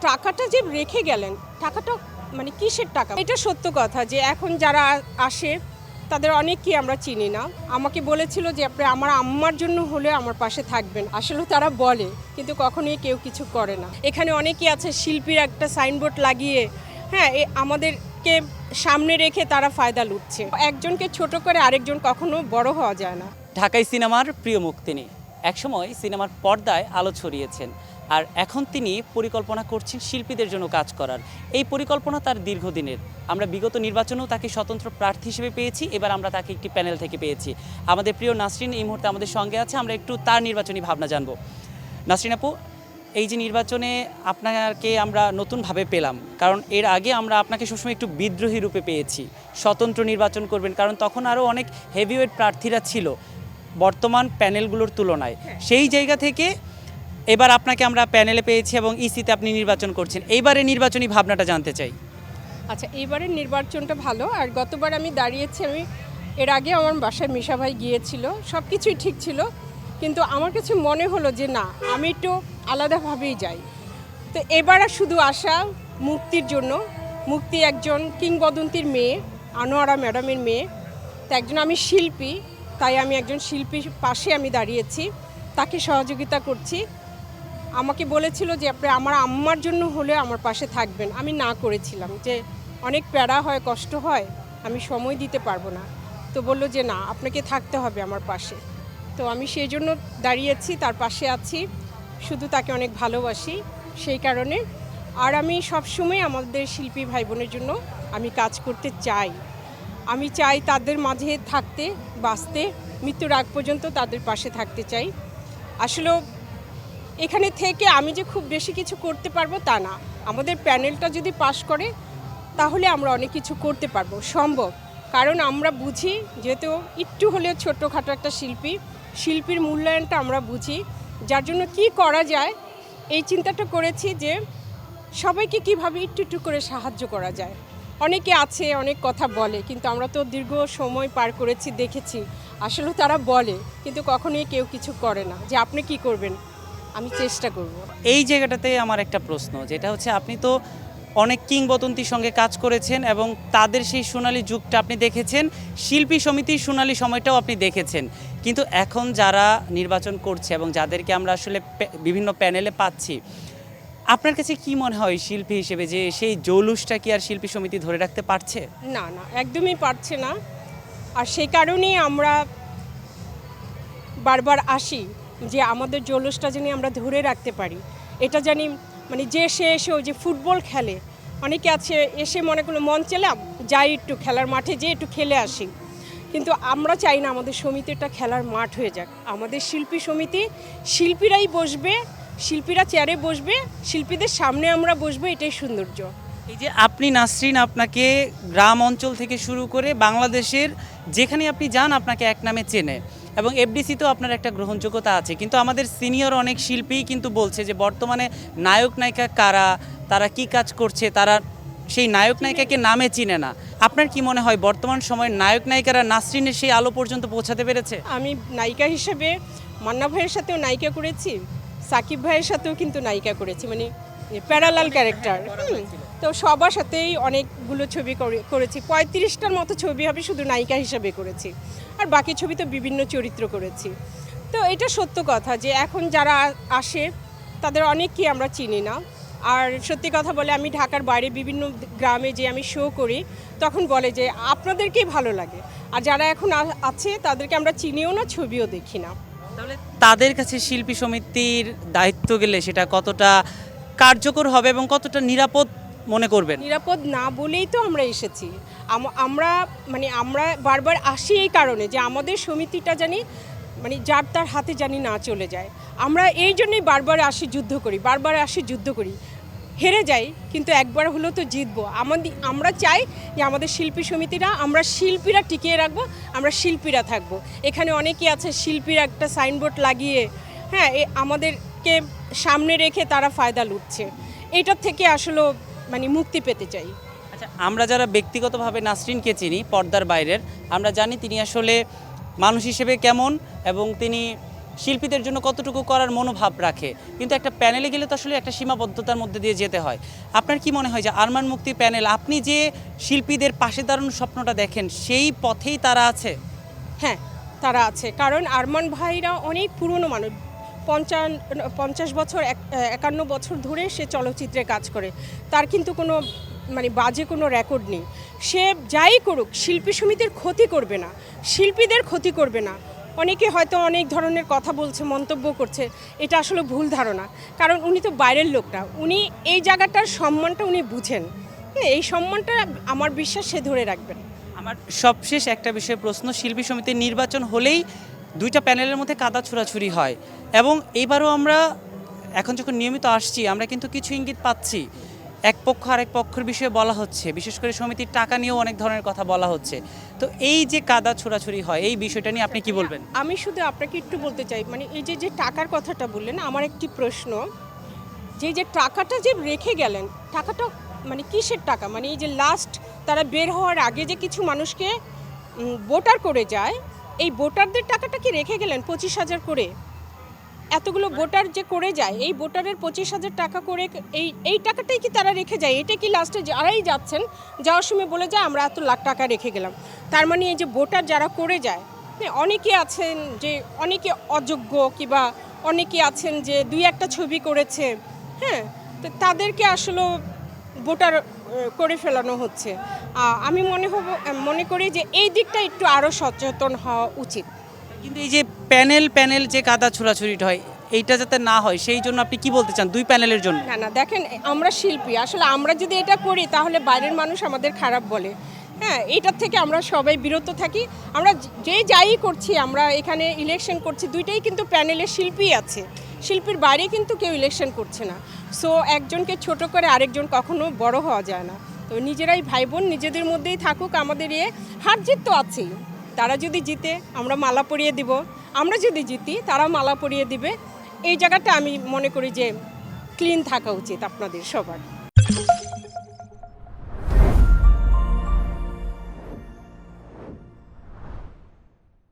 টাকাটা যে রেখে গেলেন, টাকাটা মানে কিসের টাকা? এটা সত্য কথা যে এখন যারা আসে তাদের অনেককেই আমরা চিনি না। আমাকে বলেছিল যে আপনি আমার আম্মার জন্য হলে আমার পাশে থাকবেন। আসলে তারা বলে, কিন্তু কখনোই কেউ কিছু করে না। এখানে অনেকেই আছে শিল্পীর একটা সাইনবোর্ড লাগিয়ে, হ্যাঁ, আমাদেরকে সামনে রেখে তারা ফায়দা লুটছে। একজনকে ছোট করে আরেকজন কখনো বড় হওয়া যায় না। ঢাকাই সিনেমার প্রিয় মুখ তিনি। একসময় সিনেমার পর্দায় আলো ছড়িয়েছেন, আর এখন তিনি পরিকল্পনা করছেন শিল্পীদের জন্য কাজ করার। এই পরিকল্পনা তার দীর্ঘদিনের। আমরা বিগত নির্বাচনেও তাকে স্বতন্ত্র প্রার্থী হিসেবে পেয়েছি, এবার আমরা তাকে একটি প্যানেল থেকে পেয়েছি। আমাদের প্রিয় নাসরিন এই মুহূর্তে আমাদের সঙ্গে আছে, আমরা একটু তার নির্বাচনী ভাবনা জানবো। নাসরিন আপু, এই যে নির্বাচনে আপনাকে আমরা নতুনভাবে পেলাম, কারণ এর আগে আমরা আপনাকে সবসময় একটু বিদ্রোহী রূপে পেয়েছি। স্বতন্ত্র নির্বাচন করবেন, কারণ তখন আরও অনেক হেভিওয়েট প্রার্থীরা ছিল বর্তমান প্যানেলগুলোর তুলনায়। সেই জায়গা থেকে এবার আপনাকে আমরা প্যানেলে পেয়েছি এবং ইসিতে আপনি নির্বাচন করছেন। এইবারে নির্বাচনী ভাবনাটা জানতে চাই। আচ্ছা, এবারের নির্বাচনটা ভালো। আর গতবার আমি দাঁড়িয়েছি, আমি এর আগে আমার বাসায় মিশা ভাই গিয়েছিল, সব কিছুই ঠিক ছিল, কিন্তু আমার কাছে মনে হলো যে না, আমি একটু আলাদাভাবেই যাই। তো এবার শুধু আসা মুক্তির জন্য। মুক্তি একজন কিংবদন্তির মেয়ে, আনোয়ারা ম্যাডামের মেয়ে। তো একজন আমি শিল্পী, তাই আমি একজন শিল্পীর পাশে আমি দাঁড়িয়েছি, তাকে সহযোগিতা করছি। আমাকে বলেছিল যে আপনি আমার আম্মার জন্য হলে আমার পাশে থাকবেন। আমি না করেছিলাম যে অনেক প্যারা হয়, কষ্ট হয়, আমি সময় দিতে পারবো না। তো বললো যে না, আপনাকে থাকতে হবে আমার পাশে। তো আমি সেই জন্য দাঁড়িয়েছি, তার পাশে আছি, শুধু তাকে অনেক ভালোবাসি সেই কারণে। আর আমি সবসময় আমাদের শিল্পী ভাই বোনের জন্য আমি কাজ করতে চাই। আমি চাই তাদের মাঝে থাকতে, বাঁচতে, মৃত্যুর আগ পর্যন্ত তাদের পাশে থাকতে চাই। আসলে এখানে থেকে আমি যে খুব বেশি কিছু করতে পারবো তা না। আমাদের প্যানেলটা যদি পাস করে তাহলে আমরা অনেক কিছু করতে পারবো, সম্ভব। কারণ আমরা বুঝি, যেহেতু একটু হলেও ছোটোখাটো একটা শিল্পীর মূল্যায়নটা আমরা বুঝি, যার জন্য কি করা যায় এই চিন্তাটা করেছি যে সবাইকে কিভাবে একটু একটু করে সাহায্য করা যায়। অনেকে আছে অনেক কথা বলে, কিন্তু আমরা তো দীর্ঘ সময় পার করেছি, দেখেছি আসলে তারা বলে, কিন্তু কখনোই কেউ কিছু করে না। যে আপনি কি করবেন, আমি চেষ্টা করব। এই জায়গাটাতে আমার একটা প্রশ্ন, যেটা হচ্ছে আপনি তো অনেক কিংবদন্তির সঙ্গে কাজ করেছেন এবং তাদের সেই সোনালী যুগটা আপনি দেখেছেন, শিল্পী সমিতির সোনালী সময়টাও আপনি দেখেছেন, কিন্তু এখন যারা নির্বাচন করছে এবং যাদেরকে আমরা আসলে বিভিন্ন প্যানেলে পাচ্ছি, আপনার কাছে কি মনে হয় শিল্পী হিসেবে যে সেই জৌলুসটা কি আর শিল্পী সমিতি ধরে রাখতে পারছে? না না, একদমই পারছে না। আর সেই কারণেই আমরা বারবার আসি যে আমাদের জৌলুসটা যেন আমরা ধরে রাখতে পারি। এটা জানি মানে যে সে এসেও যে ফুটবল খেলে, অনেকে আছে এসে মনে করলো মন চেলাম যাই একটু খেলার মাঠে যেয়ে একটু খেলে আসি, কিন্তু আমরা চাই না আমাদের সমিতিটা খেলার মাঠ হয়ে যাক। আমাদের শিল্পী সমিতি, শিল্পীরাই বসবে, শিল্পীরা চেয়ারে বসবে, শিল্পীদের সামনে আমরা বসবো, এটাই সৌন্দর্য। এই যে আপনি নাসরিন, আপনাকে গ্রাম অঞ্চল থেকে শুরু করে বাংলাদেশের যেখানে আপনি যান আপনাকে এক নামে চেনে এবং এফডিসিতেও আপনার একটা গ্রহণযোগ্যতা আছে, কিন্তু আমাদের সিনিয়র অনেক শিল্পী কিন্তু বলছে যে বর্তমানে নায়ক নায়িকা কারা, তারা কি কাজ করছে, তারা সেই নায়ক নায়িকাকে নামে চিনে না। আপনার কি মনে হয় বর্তমান সময়ের নায়ক নায়িকারা নাসরিনের সেই আলো পর্যন্ত পৌঁছাতে পেরেছে? আমি নায়িকা হিসেবে মান্না ভাইয়ের সাথেও নায়িকা করেছি, সাকিব ভাইয়ের সাথেও কিন্তু নায়িকা করেছি, মানে প্যারালাল ক্যারেক্টার। তো সবার সাথেই অনেকগুলো ছবি করেছি, 35টার মতো ছবি হবে শুধু নায়িকা হিসেবে করেছি, আর বাকি ছবি তো বিভিন্ন চরিত্র করেছি। তো এটা সত্য কথা যে এখন যারা আসে তাদের অনেককেই আমরা চিনি না। আর সত্যি কথা বলে, আমি ঢাকার বাইরে বিভিন্ন গ্রামে যে আমি শো করি, তখন বলে যে আপনাদেরকেই ভালো লাগে। আর যারা এখন আছে তাদেরকে আমরা চিনিও না, ছবিও দেখি না। তাহলে তাদের কাছে শিল্পী সমিতির দায়িত্ব গেলে সেটা কতটা কার্যকর হবে এবং কতটা নিরাপদ মনে করবেন? নিরাপদ না বলেই তো আমরা এসেছি। আমরা বারবার আসি এই কারণে যে আমাদের সমিতিটা জানি মানে যার তার হাতে জানি না চলে যায়। আমরা এই জন্যই বারবার আসি, যুদ্ধ করি, হেরে যাই, কিন্তু একবার হলেও তো জিতবো। আমরা চাই যে আমাদের শিল্পী সমিতিরা, আমরা শিল্পীরা টিকিয়ে রাখবো, আমরা শিল্পীরা থাকবো। এখানে অনেকেই আছে শিল্পীর একটা সাইনবোর্ড লাগিয়ে, হ্যাঁ, আমাদেরকে সামনে রেখে তারা ফায়দা লুটছে। এটার থেকে আসলে মানে মুক্তি পেতে চাই। আচ্ছা, আমরা যারা ব্যক্তিগতভাবে নাসরিনকে চিনি পর্দার বাইরের, আমরা জানি তিনি আসলে মানুষ হিসেবে কেমন এবং তিনি শিল্পীদের জন্য কতটুকু করার মনোভাব রাখে, কিন্তু একটা প্যানেলে গেলে তো আসলে একটা সীমাবদ্ধতার মধ্যে দিয়ে যেতে হয়। আপনার কি মনে হয় যে আরমান মুক্তি প্যানেল, আপনি যে শিল্পীদের পাশে দাঁড়ানোর স্বপ্নটা দেখেন সেই পথেই তারা আছে? হ্যাঁ, তারা আছে, কারণ আরমান ভাইরা অনেক পুরনো মানুষ। 50 বছর 51 বছর ধরে সে চলচ্চিত্রে কাজ করে। তার কিন্তু কোনো মানে বাজে কোনো রেকর্ড নেই। সে যাই করুক শিল্পী সমিতির ক্ষতি করবে না, শিল্পীদের ক্ষতি করবে না। অনেকে হয়তো অনেক ধরনের কথা বলছে, মন্তব্য করছে, এটা আসলে ভুল ধারণা। কারণ উনি তো বাইরের লোক না, উনি এই জায়গাটার সম্মানটা উনি বুঝেন। এই সম্মানটা আমার বিশ্বাস সে ধরে রাখবেন। আমার সবশেষ একটা বিষয়ে প্রশ্ন, শিল্পী সমিতির নির্বাচন হলেই দুইটা প্যানেলের মধ্যে কাদা ছোড়াছুড়ি হয়, এবং এইবারও আমরা এখন যখন নিয়মিত আসছি আমরা কিন্তু কিছু ইঙ্গিত পাচ্ছি। এক পক্ষ আরেক পক্ষের বিষয়ে বলা হচ্ছে, বিশেষ করে সমিতির টাকা নিয়েও অনেক ধরনের কথা বলা হচ্ছে। তো এই যে কাদা ছোড়াছুড়ি হয়, এই বিষয়টা নিয়ে আপনি কি বলবেন? আমি শুধু আপনাকে একটু বলতে চাই, মানে এই যে টাকার কথাটা বললেন, আমার একটি প্রশ্ন, যে টাকাটা যে রেখে গেলেন, টাকাটা মানে কিসের টাকা? মানে এই যে লাস্ট তারা বের হওয়ার আগে যে কিছু মানুষকে ভোটার করে যায়, এই ভোটারদের টাকাটা কি রেখে গেলেন 25,000 করে? এতগুলো ভোটার যে করে যায়, এই ভোটারের 25,000 টাকা করে এই টাকাটাই কি তারা রেখে যায়? এটা কি লাস্টে যারাই যাচ্ছেন যাওয়ার সময় বলে যায় আমরা এত লাখ টাকা রেখে গেলাম? তার মানে এই যে ভোটার যারা করে যায়, অনেকে আছেন যে অনেকে অযোগ্য, কিংবা অনেকে আছেন যে 2-1টা ছবি করেছে, হ্যাঁ, তো তাদেরকে আসলে ভোটার করে ফেলানো হচ্ছে। আমি মনে করি যে এই দিকটা একটু আরও সচেতন হওয়া উচিত। কিন্তু এই যে প্যানেল প্যানেল যে কাদা ছোড়াছুড়িটা হয়, এইটা যাতে না হয় সেই জন্য আপনি কি বলতে চান দুই প্যানেলের জন্য? না না, দেখেন, আমরা শিল্পী, আসলে আমরা যদি এটা করি তাহলে বাইরের মানুষ আমাদের খারাপ বলে। হ্যাঁ, এটার থেকে আমরা সবাই বিরত থাকি। আমরা যে যাই করছি, আমরা এখানে ইলেকশন করছি, দুইটাই কিন্তু প্যানেলে শিল্পী আছে, শিল্পীর বাইরে কিন্তু কেউ ইলেকশন করছে না। সো একজনকে ছোট করে আরেকজন কখনো বড় হওয়া যায় না। তো নিজেরাই ভাই বোন নিজেদের মধ্যেই থাকুক। আমাদের হার জিত তো আছেই। তারা যদি জিতে আমরা মালা পরিয়ে দিব, আমরা যদি জিতি তারা মালা পরিয়ে দিবে। এই জায়গাটা আমি মনে করি যে ক্লিন থাকা উচিত আপনাদের সবার।